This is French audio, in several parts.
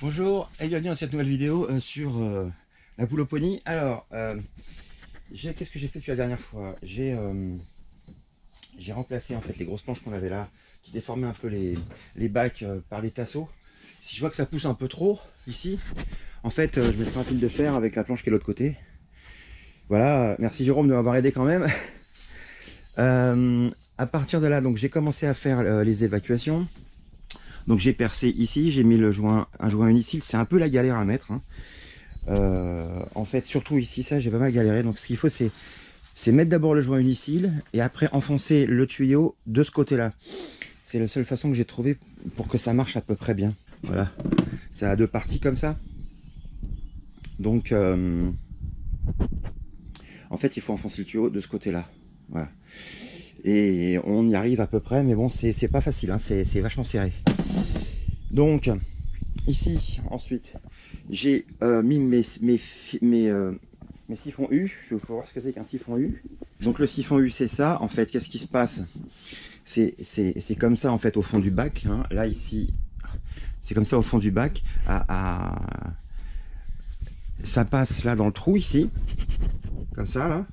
Bonjour et bienvenue dans cette nouvelle vidéo sur la pouloponie. Alors, qu'est-ce que j'ai fait depuis la dernière fois? J'ai remplacé en fait les grosses planches qu'on avait là, qui déformaient un peu les bacs par des tasseaux. Si je vois que ça pousse un peu trop ici, en fait, je mettrai un fil de fer avec la planche qui est de l'autre côté. Voilà, merci Jérôme de m'avoir aidé quand même. À partir de là, donc j'ai commencé à faire les évacuations. Donc j'ai percé ici, j'ai mis un joint unicile, c'est un peu la galère à mettre, hein. En fait, surtout ici, ça j'ai pas mal galéré. Donc ce qu'il faut, c'est mettre d'abord le joint unicile et après enfoncer le tuyau de ce côté-là. C'est la seule façon que j'ai trouvé pour que ça marche à peu près bien. Voilà, ça a deux parties comme ça. Donc en fait, il faut enfoncer le tuyau de ce côté-là. Voilà. Et on y arrive à peu près, mais bon, c'est pas facile, hein, c'est vachement serré. Donc ici, ensuite, j'ai mis mes siphons U. Je vais voir ce que c'est qu'un siphon U. Donc le siphon U, c'est ça. En fait, qu'est-ce qui se passe? C'est comme ça, en fait, au fond du bac, hein. Là, ici, c'est comme ça au fond du bac. Ça passe là dans le trou, ici. Comme ça, là.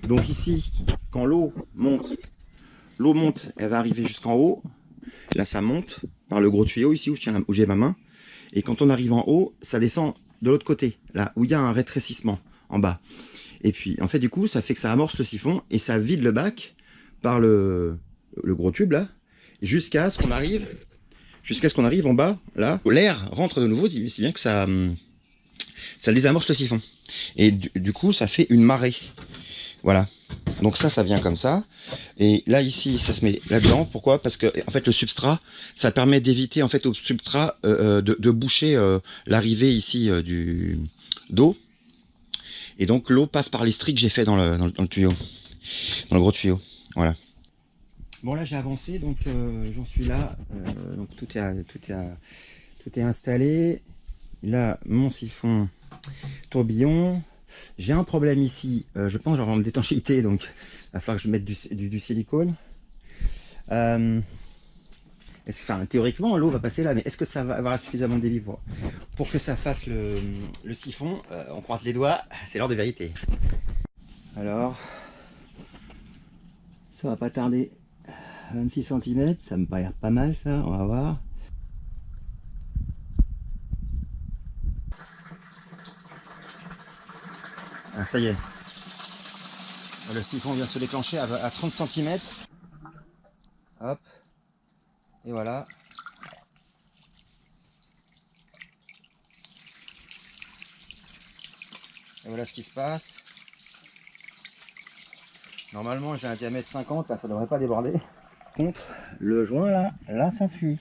Donc ici, quand l'eau monte, elle va arriver jusqu'en haut. Là, ça monte par le gros tuyau, ici, où j'ai ma main. Et quand on arrive en haut, ça descend de l'autre côté, là, où il y a un rétrécissement, en bas. Et puis, en fait, du coup, ça fait que ça amorce le siphon et ça vide le bac par le gros tube, là, jusqu'à ce qu'on arrive en bas, là, où l'air rentre de nouveau, si bien que ça désamorce le siphon. Et du coup, ça fait une marée. Voilà. Donc ça vient comme ça. Et là, ici, ça se met là-dedans. Pourquoi? Parce que, en fait, le substrat, ça permet d'éviter, en fait, au substrat de boucher l'arrivée ici d'eau. Et donc, l'eau passe par les stries que j'ai fait dans le tuyau, dans le gros tuyau. Voilà. Bon, là, j'ai avancé, donc j'en suis là. Donc, tout est installé. Là, mon siphon tourbillon. J'ai un problème ici. Je pense que j'aurai une d'étanchéité, donc il va falloir que je mette du silicone. Enfin, théoriquement, l'eau va passer là, mais est-ce que ça va avoir suffisamment de débit pour que ça fasse le siphon? On croise les doigts, c'est l'heure de vérité. Alors, ça va pas tarder. 26 cm, ça me paraît pas mal ça, on va voir. Ah, ça y est. Le siphon vient de se déclencher à 30 cm. Hop. Et voilà. Et voilà ce qui se passe. Normalement j'ai un diamètre 50, là ça devrait pas déborder. Contre le joint là ça fuit.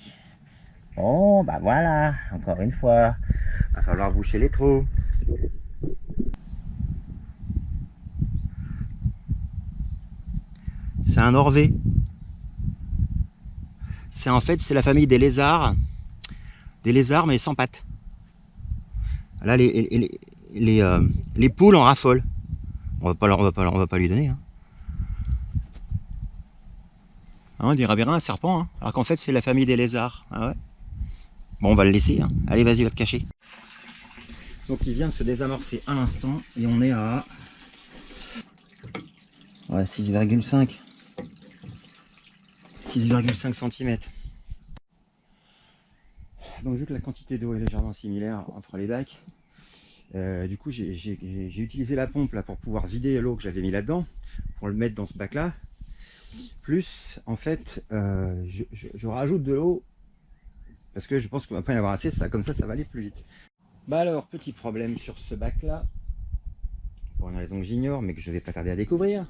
Bon bah voilà, encore une fois, va falloir boucher les trous. C'est un orvé. C'est la famille des lézards mais sans pattes. Là les poules en raffolent. On va pas lui donner. Hein. On dirait bien un serpent, hein. Alors qu'en fait c'est la famille des lézards. Ah ouais. Bon, on va le laisser. Hein. Allez, vas-y, va te cacher. Donc il vient de se désamorcer à l'instant et on est à 6,5 cm. Donc vu que la quantité d'eau est légèrement similaire entre les bacs, du coup j'ai utilisé la pompe là pour pouvoir vider l'eau que j'avais mis là-dedans, pour le mettre dans ce bac là. Plus en fait je rajoute de l'eau parce que je pense qu'on va pas y avoir assez, comme ça va aller plus vite. Bah alors, petit problème sur ce bac là, pour une raison que j'ignore mais que je vais pas tarder à découvrir.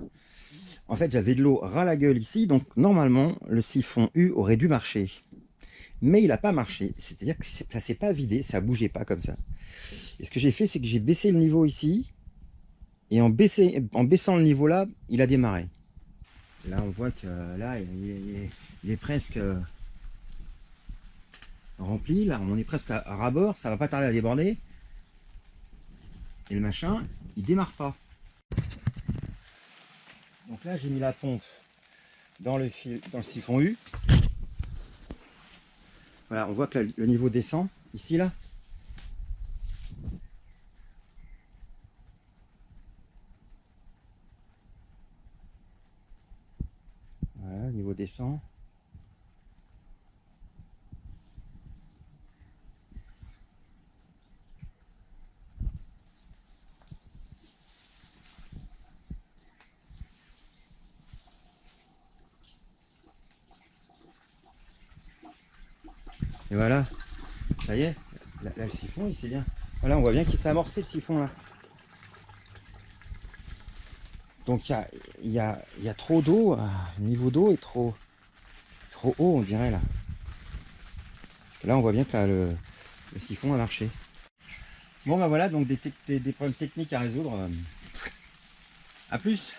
En fait j'avais de l'eau ras la gueule ici, donc normalement le siphon U aurait dû marcher. Mais il n'a pas marché, c'est-à-dire que ça s'est pas vidé, ça bougeait pas comme ça. Et ce que j'ai fait, c'est que j'ai baissé le niveau ici, et en baissant le niveau là, il a démarré. Là on voit que là il est presque rempli, là on est presque à ras-bord, ça va pas tarder à déborder. Et le machin, il démarre pas. Donc là j'ai mis la pompe dans le siphon U. Voilà, on voit que le niveau descend Ici, là. Voilà, niveau descend. Et voilà, ça y est, là, le siphon, il s'est bien. Voilà, on voit bien qu'il s'est amorcé le siphon là. Donc il y a trop d'eau, le niveau d'eau est trop haut, on dirait là. Parce que là, on voit bien que là, le siphon a marché. Bon, bah voilà, donc des problèmes techniques à résoudre. À plus.